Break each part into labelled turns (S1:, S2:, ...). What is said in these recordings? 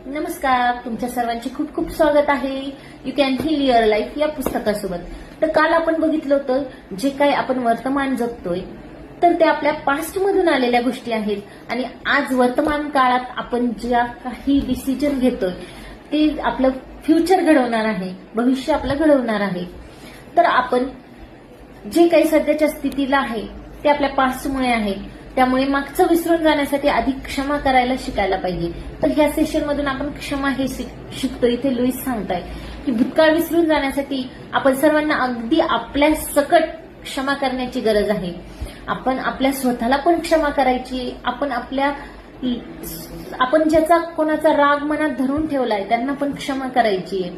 S1: नमस्कार, तुमच्या सर्वांचे खूप खूप स्वागत आहे you can heal your life या पुस्तकासोबत. तर काल आपण बघितलं होतं जे काही आपण वर्तमान जगतोय तर ते आपल्या पास्ट मधून आलेल्या गोष्टी आहेत आणि आज वर्तमान काळात आपण ज्या काही डिसिजन घेतोय ते आपलं फ्युचर घडवणार आहे, भविष्य आपलं घडवणार आहे. तर आपण जे काही सध्याच्या स्थितीला आहे ते आपल्या पास्टमुळे आहे, त्यामुळे मागचं विसरून जाण्यासाठी आधी क्षमा करायला शिकायला पाहिजे. तर ह्या सेशन मधून आपण क्षमा हे शिकतो. इथे लुईस सांगताय की भूतकाळ विसरून जाण्यासाठी आपण सर्वांना अगदी आपल्या सकट क्षमा करण्याची गरज आहे. आपण आपल्या स्वतःला पण क्षमा करायची, आपण ज्याचा कोणाचा राग मनात धरून ठेवलाय त्यांना पण क्षमा करायची आहे.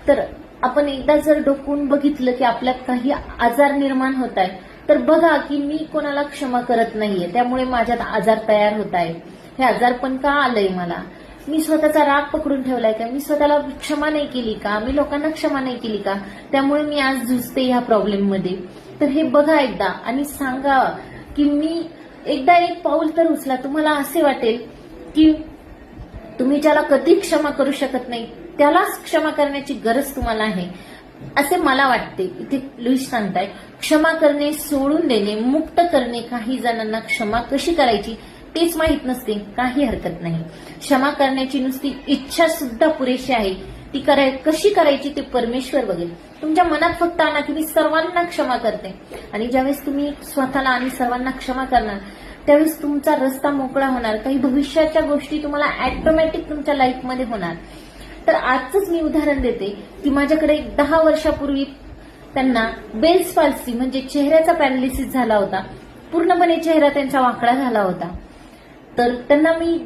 S1: तर आपण एकदा जर डोकून बघितलं की आपल्यात काही आजार निर्माण होत आहे तर बघा की मी कोणाला क्षमा करत नाहीये, त्यामुळे माझ्यात आजार तयार होत आहे. हे आजार पण का आलंय मला? मी स्वतःचा राग पकडून ठेवलाय का? मी स्वतःला क्षमा नाही केली का? मी लोकांना क्षमा नाही केली का? त्यामुळे मी आज झुजते ह्या प्रॉब्लेम मध्ये. तर हे बघा एकदा आणि सांगा की मी एकदा एक पाऊल तर उचला. तुम्हाला असे वाटेल की तुम्ही ज्याला कधी क्षमा करू शकत नाही त्यालाच क्षमा करण्याची गरज तुम्हाला आहे असे मला वाटते. इथे लुईस सांगताय क्षमा करणे, सोडून देणे, मुक्त करणे. काही जणांना क्षमा कशी करायची तेच माहित नसते, काही हरकत नाही. क्षमा करण्याची नुसती इच्छा सुद्धा पुरेशी आहे. ती कशी करायची ते परमेश्वर बघेल. तुमच्या मनात फक्त आणा की मी सर्वांना क्षमा करते आणि ज्यावेळेस तुम्ही स्वतःला आणि सर्वांना क्षमा करणार त्यावेळेस तुमचा रस्ता मोकळा होणार. काही भविष्याच्या गोष्टी तुम्हाला ऑटोमॅटिक तुमच्या लाईफमध्ये होणार. तर आजच मी उदाहरण देते की माझ्याकडे 10 वर्षापूर्वी त्यांना बेल्स पाल्सी म्हणजे चेहऱ्याचा पॅरालिसिस झाला होता. पूर्णपणे चेहरा त्यांचा वाकडा झाला होता. तर त्यांना मी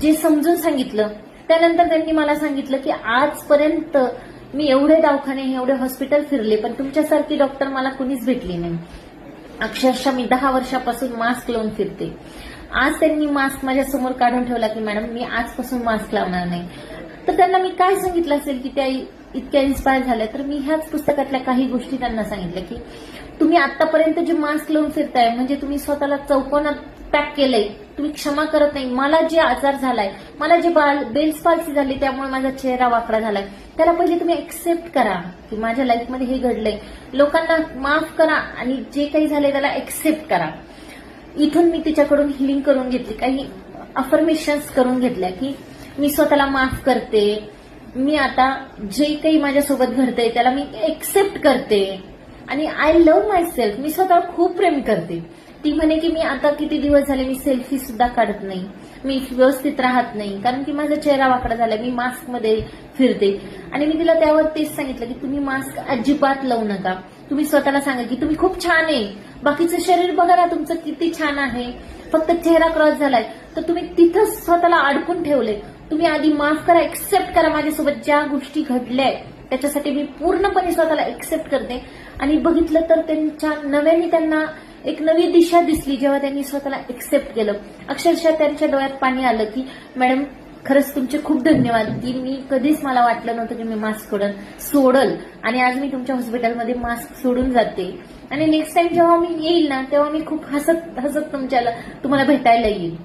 S1: जे समजून सांगितलं त्यानंतर त्यांनी मला सांगितलं की आजपर्यंत मी एवढे दवाखाने एवढे हॉस्पिटल फिरले पण तुमच्यासारखी डॉक्टर मला कुणीच भेटली नाही. अक्षरशः मी 10 वर्षापासून मास्क लावून फिरते. आज त्यांनी मास्क माझ्या समोर काढून ठेवला की मॅडम मी आजपासून मास्क लावणार नाही. तर त्यांना मी काय सांगितलं असेल की त्या इतक्या इन्स्पायर झाल्या. तर मी ह्याच पुस्तकातल्या काही गोष्टी त्यांना सांगितल्या की तुम्ही आतापर्यंत जे मास्क लावून फिरताय म्हणजे तुम्ही स्वतःला चौकोनात पॅक केलंय, तुम्ही क्षमा करत नाही. मला जे आजार झालाय, मला जे बेल्स पाल्सी झाली त्यामुळे माझा चेहरा वाकडा झालाय, त्याला पहिले तुम्ही एक्सेप्ट करा की माझ्या लाईफमध्ये हे घडलंय. लोकांना माफ करा आणि जे काही झालंय त्याला एक्सेप्ट करा. इथून मी तिच्याकडून हिलिंग करून घेतली, काही अफर्मेशन्स करून घेतल्या की मी स्वतःला माफ करते, मी आता जे काही माझ्यासोबत घडतंय त्याला मी एक्सेप्ट करते आणि आय लव्ह माय सेल्फ. मी स्वतःवर खूप प्रेम करते. ती म्हणे की मी आता किती दिवस झाले मी सेल्फी सुद्धा काढत नाही, मी व्यवस्थित राहत नाही कारण की माझा चेहरा वाकडा झालाय, मी मास्क मध्ये फिरते. आणि मी तिला त्यावर तेच सांगितलं की तुम्ही मास्क अजिबात लावू नका. तुम्ही स्वतःला सांगा की तुम्ही खूप छान आहे, बाकीचं शरीर बघा ना तुमचं किती छान आहे, फक्त चेहरा क्रॉस झालाय तर तुम्ही तिथंच स्वतःला अडकून ठेवले. तुम्ही आधी माफ करा, एक्सेप्ट करा. माझ्यासोबत ज्या गोष्टी घडल्याय त्याच्यासाठी मी पूर्णपणे स्वतःला एक्सेप्ट करते. आणि बघितलं तर नव्याने त्यांना एक नवी दिशा दिसली जेव्हा त्यांनी स्वतःला एक्सेप्ट केलं. अक्षरशः त्यांच्या डोळ्यात पाणी आलं की मॅडम खरंच तुमचे खूप धन्यवाद की मी कधीच मला वाटलं नव्हतं की मी मास्क सोडल आणि आज मी तुमच्या हॉस्पिटलमध्ये मास्क सोडून जाते आणि नेक्स्ट टाइम जेव्हा मी येईल ना तेव्हा मी खूप हसत हसत तुम्हाला भेटायला येईल.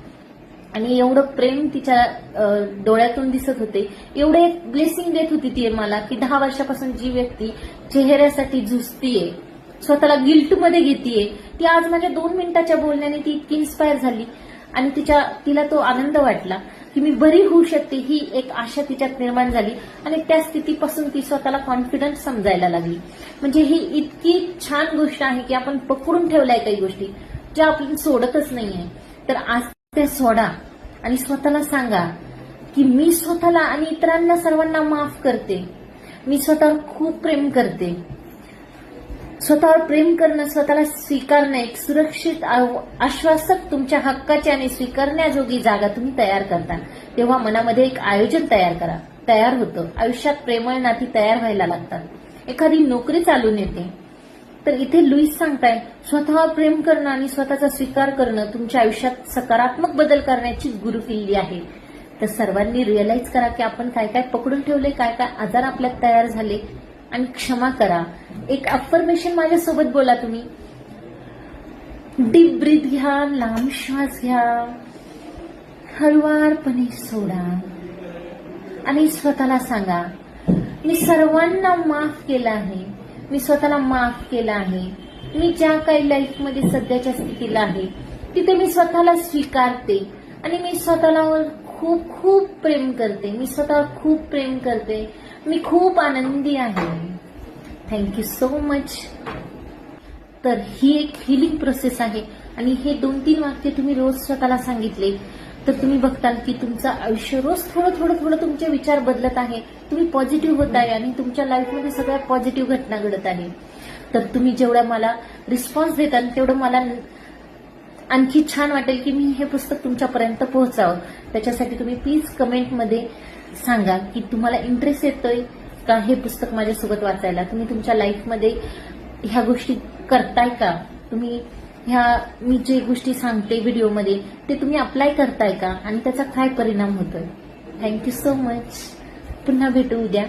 S1: आणि एवढं प्रेम तिच्या डोळ्यातून दिसत होते, एवढे ब्लेसिंग देत होती ती मला की 10 वर्षापासून जी व्यक्ती चेहऱ्यासाठी झुजतीये, स्वतःला गिल्टमध्ये घेतीये, ती आज माझ्या 2 मिनिटाच्या बोलण्याने ती इतकी इन्स्पायर झाली आणि तिला तो आनंद वाटला की मी बरी होऊ शकते. ही एक आशा तिच्यात निर्माण झाली आणि त्या स्थितीपासून ती स्वतःला कॉन्फिडन्स समजायला लागली. म्हणजे ही इतकी छान गोष्ट आहे की आपण पकडून ठेवल्याय काही गोष्टी ज्या आपण सोडतच नाहीये. तर आज ते सोडा आणि स्वतःला सांगा की मी स्वतःला आणि इतरांना सर्वांना माफ करते, मी स्वतःवर खूप प्रेम करते. स्वतःवर प्रेम करणं, स्वतःला स्वीकारणं, एक सुरक्षित आश्वासक तुमच्या हक्काची आणि स्वीकारण्याजोगी जागा तुम्ही तयार करता तेव्हा मनामध्ये एक आयोजन तयार होतं. आयुष्यात प्रेमळ नाती तयार व्हायला लागतात, एखादी नोकरी चालून येते. तर इथे लुईस सांगताय स्वतःवर प्रेम करणं आणि स्वतःचा स्वीकार करणं तुमच्या आयुष्यात सकारात्मक बदल करण्याची गुरुकिल्ली आहे. तर सर्वांनी रिअलाइज करा की आपण काय काय पकडून ठेवले, काय काय आजार आपल्यात तयार झाले आणि क्षमा करा. एक अफर्मेशन माझ्यासोबत बोला तुम्ही. डीप ब्रीथ घ्या, लांब श्वास घ्या, हळुवारपणे सोडा. आणि स्वतःला सांगा, मी सर्वांना माफ केलं आहे, मी स्वतःला माफ केलं आहे. मी ज्या काही लाईफमध्ये सध्याच्या स्थितीला आहे तिथे मी स्वतःला स्वीकारते आणि मी स्वतःला खूप खूप प्रेम करते. मी स्वतःवर खूप प्रेम करते. मी खूप आनंदी आहे. Thank you so much. तर ही एक हिलिंग प्रोसेस आहे आणि हे 2-3 वाक्य तुम्ही रोज स्वतःला सांगितले तर तुम्ही बघताल की तुमचं आयुष्य रोज थोडं तुमचे विचार बदलत आहे. तुम्ही पॉझिटिव्ह होत आहे आणि तुमच्या लाईफमध्ये सगळ्यात पॉझिटिव्ह घटना घडत आहे. तर तुम्ही जेवढा मला रिस्पॉन्स देताल तेवढं मला आणखी छान वाटेल की मी हे पुस्तक तुमच्यापर्यंत पोहोचावं. त्याच्यासाठी तुम्ही प्लीज कमेंटमध्ये सांगा की तुम्हाला इंटरेस्ट येतोय का हे पुस्तक माझ्यासोबत वाचायला. तुम्ही तुमच्या लाईफमध्ये ह्या गोष्टी करताय का? तुम्ही ह्या मी जे गोष्टी सांगते व्हिडिओमध्ये ते तुम्ही अप्लाय करताय का आणि त्याचा काय परिणाम होतोय. Thank you so much. पुन्हा भेटू उद्या.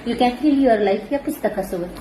S1: You can heal your life या पुस्तकासोबत.